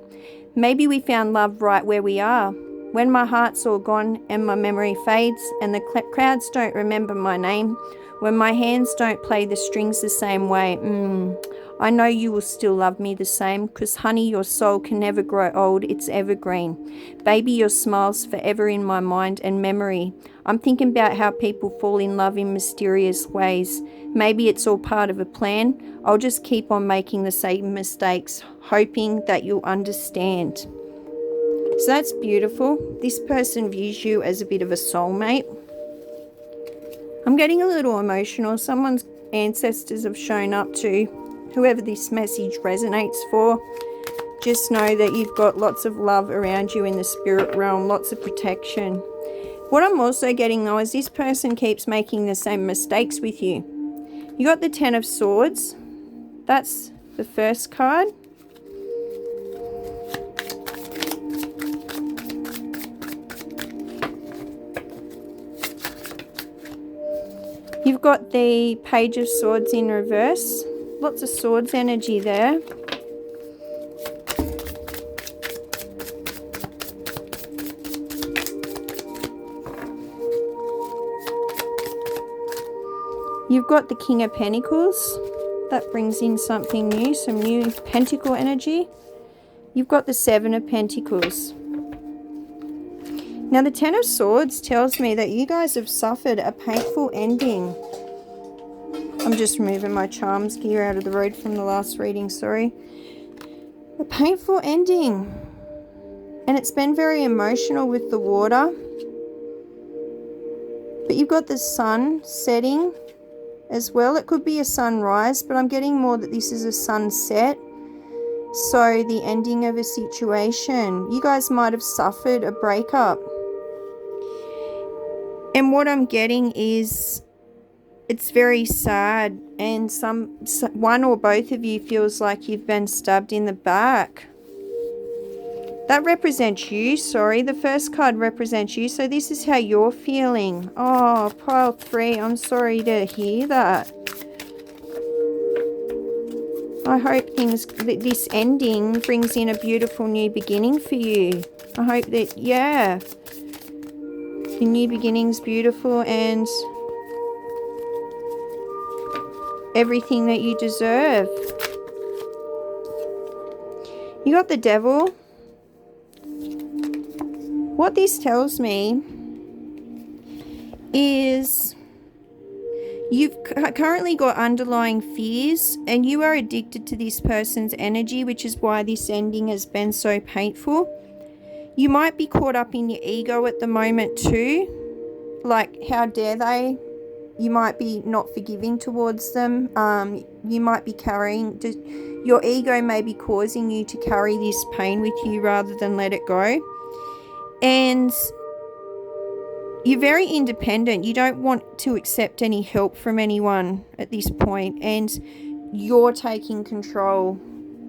Speaker 1: Maybe we found love right where we are. When my heart's all gone and my memory fades and the crowds don't remember my name. When my hands don't play the strings the same way. I know you will still love me the same, 'cause honey, your soul can never grow old, it's evergreen. Baby, your smile's forever in my mind and memory. I'm thinking about how people fall in love in mysterious ways. Maybe it's all part of a plan. I'll just keep on making the same mistakes, hoping that you'll understand. So that's beautiful. This person views you as a bit of a soulmate. I'm getting a little emotional. Someone's ancestors have shown up to. Whoever this message resonates for, just know that you've got lots of love around you in the spirit realm, lots of protection. What I'm also getting though is this person keeps making the same mistakes with you. You got the Ten of Swords. That's the first card. You've got the Page of Swords in reverse. Lots of swords energy there. You've got the King of Pentacles. That brings in something new, some new pentacle energy. You've got the Seven of Pentacles. Now the Ten of Swords tells me that you guys have suffered a painful ending. I'm just removing my charms gear out of the road from the last reading, sorry. A painful ending. And it's been very emotional with the water. But you've got the sun setting as well. It could be a sunrise, but I'm getting more that this is a sunset. So the ending of a situation. You guys might have suffered a breakup. And what I'm getting is it's very sad, and one or both of you feels like you've been stabbed in the back. That represents you, sorry. The first card represents you, so this is how you're feeling. Oh, pile 3, I'm sorry to hear that. I hope that this ending brings in a beautiful new beginning for you. I hope that, yeah, the new beginning's beautiful and everything that you deserve. You got the Devil. What this tells me is you've currently got underlying fears and you are addicted to this person's energy, which is why this ending has been so painful. You might be caught up in your ego at the moment too. Like, how dare they? You might be not forgiving towards them. You might be carrying... Your ego may be causing you to carry this pain with you rather than let it go. And you're very independent. You don't want to accept any help from anyone at this point. And you're taking control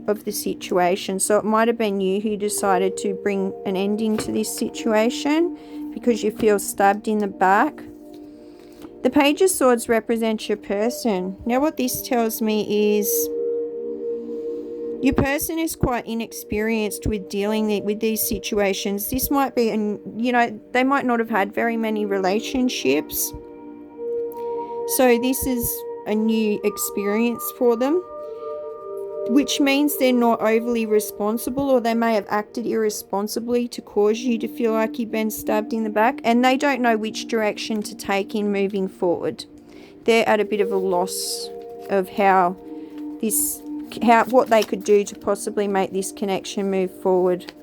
Speaker 1: of the situation. So it might have been you who decided to bring an ending to this situation because you feel stabbed in the back. The Page of Swords represents your person. Now what this tells me is your person is quite inexperienced with dealing with these situations. This might be, they might not have had very many relationships. So this is a new experience for them, which means they're not overly responsible, or they may have acted irresponsibly to cause you to feel like you've been stabbed in the back, and they don't know which direction to take in moving forward. They're at a bit of a loss of what they could do to possibly make this connection move forward.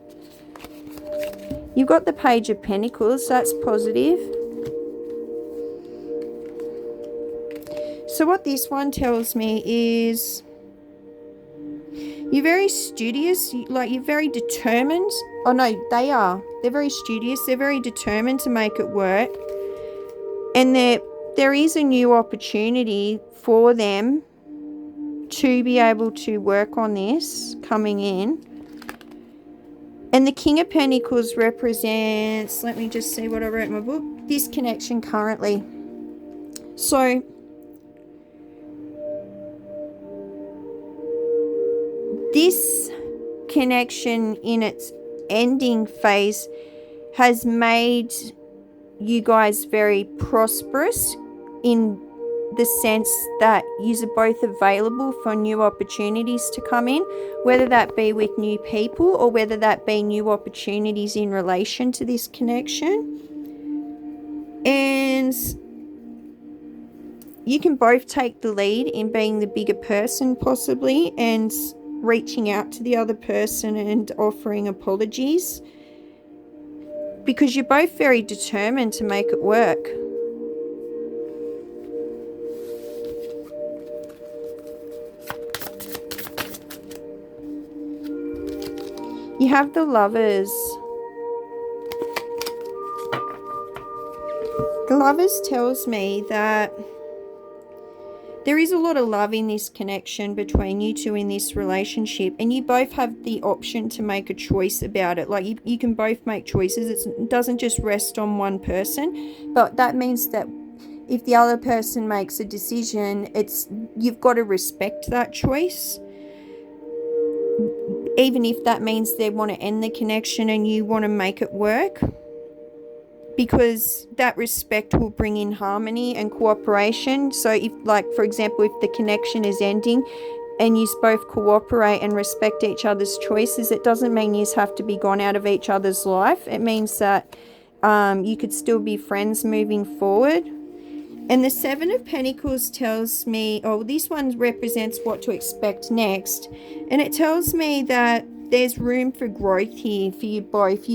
Speaker 1: You've got the Page of Pentacles. That's positive. So what this one tells me is you're very studious, you're very determined. Oh no, they are. They're very studious. They're very determined to make it work. And there is a new opportunity for them to be able to work on this coming in. And the King of Pentacles represents, let me just see what I wrote in my book, this connection currently. So this connection in its ending phase has made you guys very prosperous in the sense that you're both available for new opportunities to come in, whether that be with new people or whether that be new opportunities in relation to this connection. And you can both take the lead in being the bigger person possibly and reaching out to the other person and offering apologies, because you're both very determined to make it work. You have the Lovers. The Lovers tells me that there is a lot of love in this connection between you two in this relationship, and you both have the option to make a choice about it. Like you can both make choices. It doesn't just rest on one person, but that means that if the other person makes a decision, you've got to respect that choice, even if that means they want to end the connection and you want to make it work. Because that respect will bring in harmony and cooperation. So if, like, for example, if the connection is ending and you both cooperate and respect each other's choices, it doesn't mean you have to be gone out of each other's life. It means that you could still be friends moving forward. And the Seven of Pentacles tells me, this one represents what to expect next. And it tells me that there's room for growth here for you both.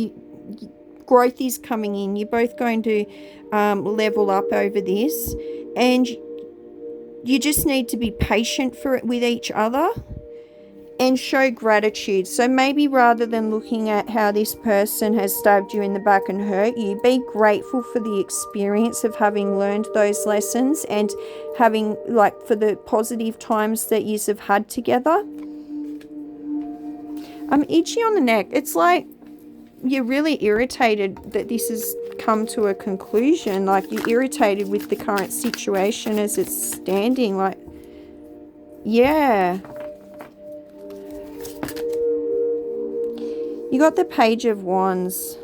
Speaker 1: Growth is coming in. You're both going to level up over this, and you just need to be patient with each other and show gratitude. So maybe rather than looking at how this person has stabbed you in the back and hurt you, be grateful for the experience of having learned those lessons and having, like, for the positive times that you have had together. I'm itchy on the neck. It's like you're really irritated that this has come to a conclusion. Like, you're irritated with the current situation as it's standing. Like, yeah. You got the Page of Wands.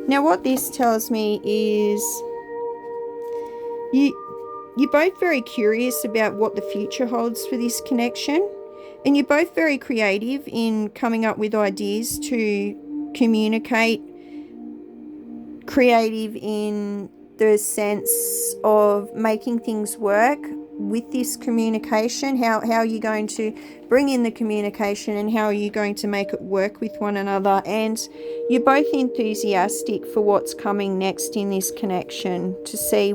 Speaker 1: Now, what this tells me is you're both very curious about what the future holds for this connection. And you're both very creative in coming up with ideas to communicate. Creative in the sense of making things work with this communication. How are you going to bring in the communication, and how are you going to make it work with one another? And you're both enthusiastic for what's coming next in this connection, to see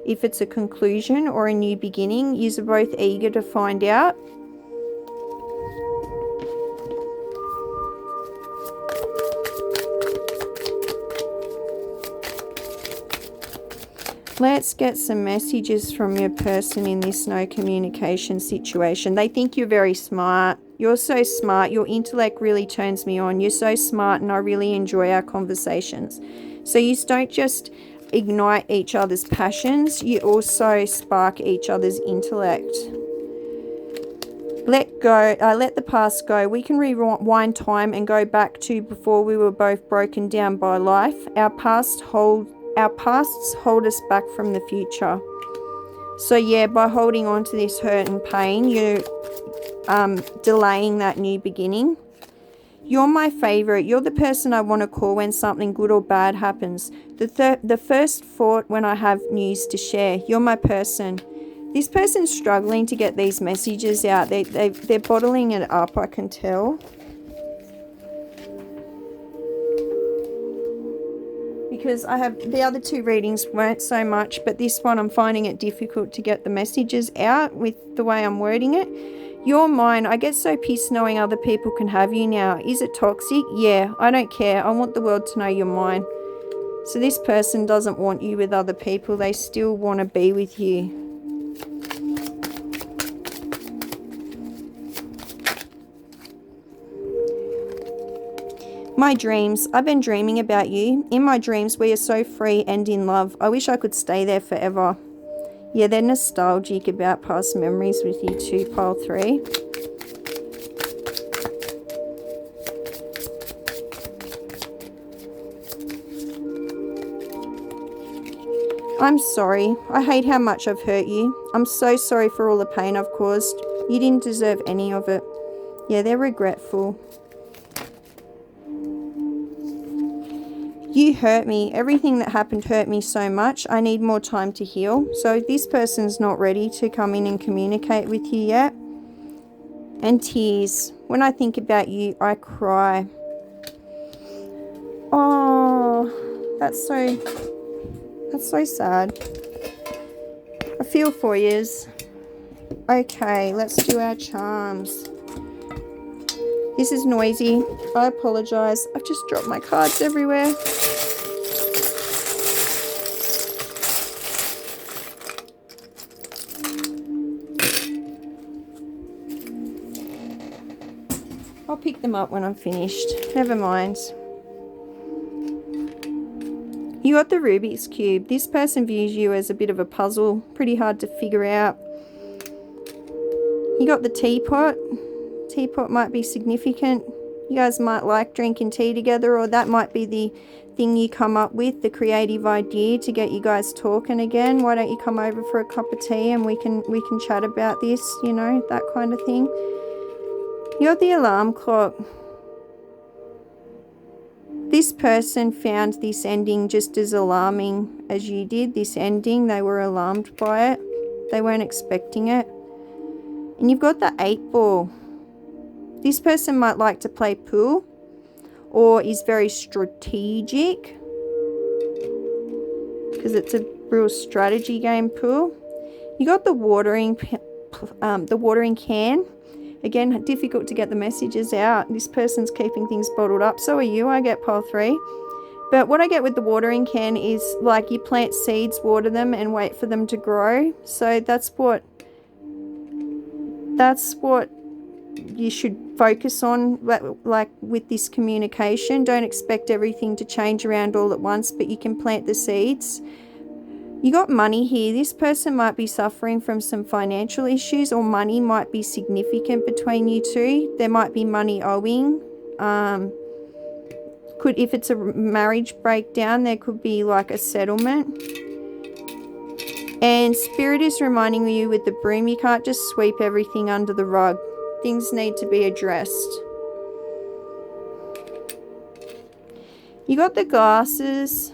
Speaker 1: if it's a conclusion or a new beginning. You're both eager to find out. Let's get some messages from your person in this no communication situation. They think you're very smart. You're so smart. Your intellect really turns me on. You're so smart, and I really enjoy our conversations. So you don't just ignite each other's passions, you also spark each other's intellect. Let go. Let the past go. We can rewind time and go back to before we were both broken down by life. Our pasts hold us back from the future. So yeah, by holding on to this hurt and pain, you're delaying that new beginning. You're my favorite. You're the person I want to call when something good or bad happens. The first thought when I have news to share. You're my person. This person's struggling to get these messages out. They're bottling it up, I can tell. Because I have the other two readings weren't so much, but this one I'm finding it difficult to get the messages out with the way I'm wording it. You're mine. I get so pissed knowing other people can have you now. Is it toxic? Yeah, I don't care. I want the world to know you're mine. So this person doesn't want you with other people. They still want to be with you. My dreams. I've been dreaming about you. In my dreams, we are so free and in love. I wish I could stay there forever. Yeah, they're nostalgic about past memories with you too, pile 3. I'm sorry. I hate how much I've hurt you. I'm so sorry for all the pain I've caused. You didn't deserve any of it. Yeah, they're regretful. You hurt me. Everything that happened hurt me so much. I need more time to heal. So this person's not ready to come in and communicate with you yet. And tears. When I think about you, I cry. Oh, that's so sad. I feel for yous. Okay, let's do our charms. This is noisy. I apologize. I've just dropped my cards everywhere. I'll pick them up when I'm finished. Never mind. You got the Rubik's Cube. This person views you as a bit of a puzzle. Pretty hard to figure out. You got the teapot. Teapot might be significant. You guys might like drinking tea together, or that might be the thing you come up with, the creative idea to get you guys talking again. Why don't you come over for a cup of tea and we can chat about this, you know, that kind of thing. You got the alarm clock. This person found this ending just as alarming as you did. This ending, they were alarmed by it. They weren't expecting it. And you've got the 8 ball. This person might like to play pool or is very strategic because it's a real strategy game, pool. You got the watering can. Again, difficult to get the messages out. This person's keeping things bottled up. So are you. I get pile 3. But what I get with the watering can is like you plant seeds, water them, and wait for them to grow. So that's what you should focus on, like with this communication. Don't expect everything to change around all at once, but you can plant the seeds. You got money here. This person might be suffering from some financial issues, or money might be significant between you two. There might be money owing. If it's a marriage breakdown, there could be like a settlement. And Spirit is reminding you with the broom, you can't just sweep everything under the rug. Things need to be addressed. You got the glasses.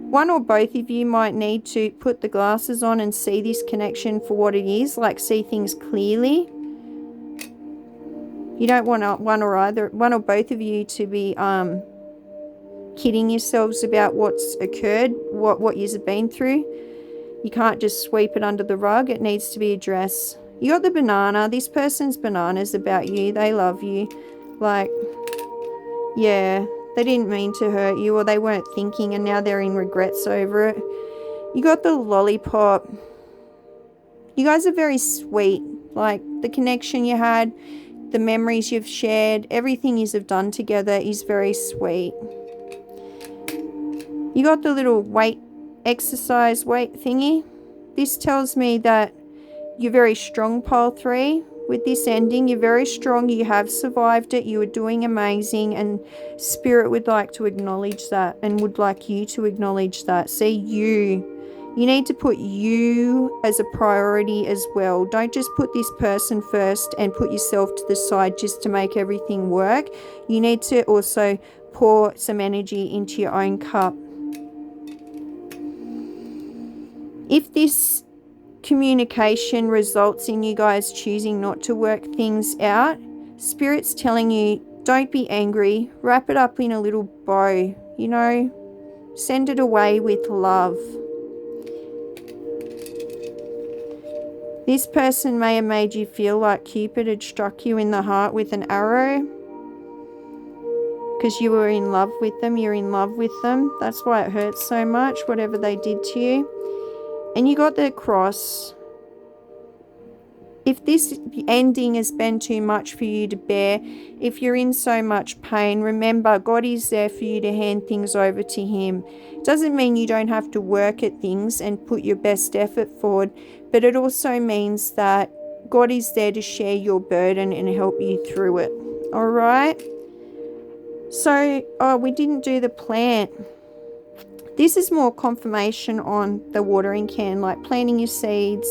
Speaker 1: One or both of you might need to put the glasses on and see this connection for what it is, like see things clearly. You don't want one or both of you to be kidding yourselves about what's occurred, what you've been through. You can't just sweep it under the rug. It needs to be addressed. You got the banana. This person's bananas about you. They love you. Like, yeah, they didn't mean to hurt you, or they weren't thinking, and now they're in regrets over it. You got the lollipop. You guys are very sweet. Like, the connection you had, the memories you've shared, everything you've done together is very sweet. You got the little exercise weight thingy. This tells me that you're very strong, pile 3. With this ending, you're very strong. You have survived it. You are doing amazing. And Spirit would like to acknowledge that, and would like you to acknowledge that. See, you need to put you as a priority as well. Don't just put this person first and put yourself to the side just to make everything work. You need to also pour some energy into your own cup. If this communication results in you guys choosing not to work things out, Spirit's telling you, don't be angry. Wrap it up in a little bow, you know. Send it away with love. This person may have made you feel like Cupid had struck you in the heart with an arrow because you were in love with them. You're in love with them. That's why it hurts so much, whatever they did to you. And you got the cross. If this ending has been too much for you to bear, if you're in so much pain, remember God is there for you to hand things over to Him. It doesn't mean you don't have to work at things and put your best effort forward, but it also means that God is there to share your burden and help you through it. All right? So, we didn't do the plant. This is more confirmation on the watering can, like planting your seeds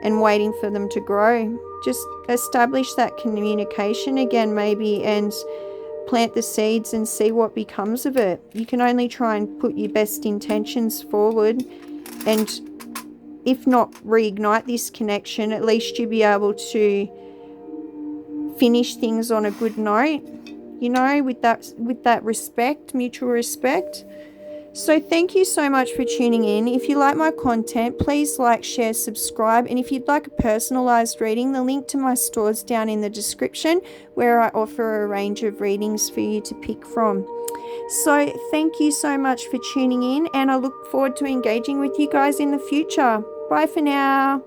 Speaker 1: and waiting for them to grow. Just establish that communication again maybe, and plant the seeds and see what becomes of it. You can only try and put your best intentions forward, and if not reignite this connection, at least you'll be able to finish things on a good note, you know, with that respect, mutual respect. So thank you so much for tuning in. If you like my content, please like, share, subscribe. And if you'd like a personalized reading, the link to my store's down in the description, where I offer a range of readings for you to pick from. So thank you so much for tuning in, and I look forward to engaging with you guys in the future. Bye for now.